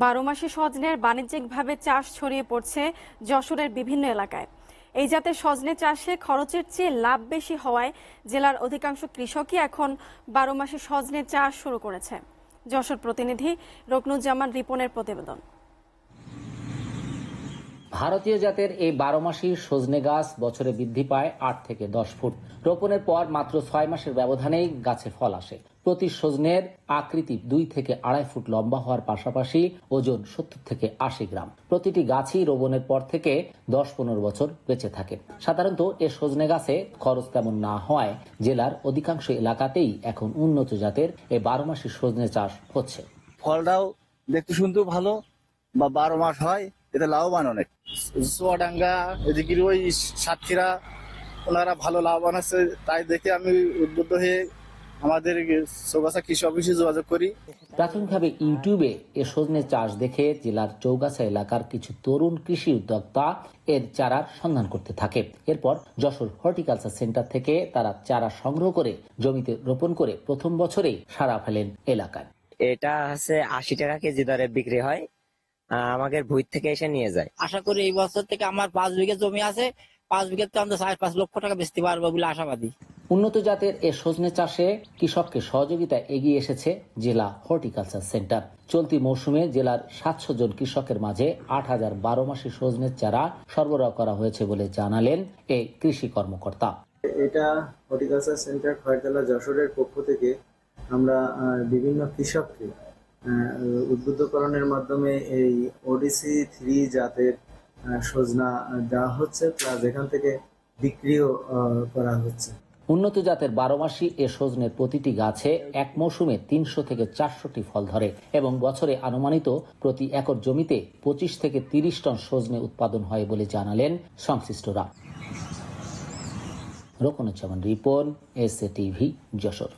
বারোমাসি সজনের বাণিজ্যিকভাবে চাষ ছড়িয়ে পড়ছে যশোরের বিভিন্ন এলাকায়। এই জাতের সজনে চাষে খরচের চেয়ে লাভ বেশি হওয়ায় জেলার অধিকাংশ কৃষকই এখন বারোমাসি সজনে চাষ শুরু করেছে। যশোর প্রতিনিধি রকনুজ্জামান রিপনের প্রতিবেদন। ভারতীয় জাতের এই 12 মাসি সজনে গাছ বছরে বৃদ্ধি পায় 8 থেকে 10 ফুট। রোপণের পর মাত্র 6 মাসের ব্যবধানেই গাছে ফল আসে। প্রতি সজনের আকৃতি 2 থেকে 2.5 ফুট লম্বা হওয়ার পাশাপাশি ওজন 70 থেকে 80 গ্রাম। প্রতিটি গাছই রোপণের পর থেকে 10-15 বছর বেঁচে থাকে। সাধারণত এ সজনে গাছে খরচ তেমন না হওয়ায় জেলার অধিকাংশ এলাকাতেই এখন উন্নত জাতের এই 12 মাসি সজনে চাষ হচ্ছে। ফলটাও দেখতে শুনতেও ভালো, বা 12 মাস হয়, এতে লাভবান অনেক। চুয়াডাঙ্গা এদিকে ওই সাতক্ষীরা ওনারা ভালো লাভবান আছে, তাই দেখে আমি উদ্বুদ্ধ হয়ে আমাদের চৌগাছা কৃষি অফিসে যোগাযোগ করি। প্রাথমিকভাবে ইউটিউবে এ সজনে চাষ দেখে জেলার চৌগাছা এলাকার কিছু তরুণ কৃষি উদ্যোক্তা এর চারার সন্ধান করতে থাকে। এরপর যশোর হর্টিকালচার সেন্টার থেকে তারা চারা সংগ্রহ করে জমিতে রোপণ করে প্রথম বছরেই সাড়া ফেলেন এলাকায়। এটা হচ্ছে 80 টাকা কেজি দরে বিক্রি হয়, আমাদের ভুই থেকে এসে নিয়ে যায়। আশা করি এই বছর থেকে আমার 5 বিঘা জমি আছে, 5 বিঘাতে আমরা 4-5 লক্ষ টাকা বেচতে পারবো বলে আশাবাদী। উন্নত জাতের এ সজনে চাষে কৃষককে সহযোগিতায় এগিয়ে এসেছে জেলা হর্টিকালচার সেন্টার। চলতি মৌসুমে জেলার 700 জন কৃষকের মাঝে 8000 12 মাসি সজনের চারা সরবরাহ করা হয়েছে বলে জানালেন এই কৃষি কর্মকর্তা। এটা হর্টিকালচার সেন্টার খয়রতলা যশোরের পক্ষ থেকে আমরা বিভিন্ন কৃষককে উদ্বুদ্ধকরণের মাধ্যমে এই ওডিসি 3 জাতের সজনা দেওয়া হচ্ছে, প্লাস এখান থেকে বিক্রিও করা হচ্ছে। উন্নত জাতের 12 মাসি এ সজনের প্রতিটি গাছে এক মৌসুমে 300 থেকে 400টি ফল ধরে এবং বছরে আনুমানিক প্রতি একর জমিতে 25 থেকে 30 টন সজনে উৎপাদন হয় বলে জানালেন সংশ্লিষ্টরা। Roknuzzaman Ripon, SA TV, Jessore.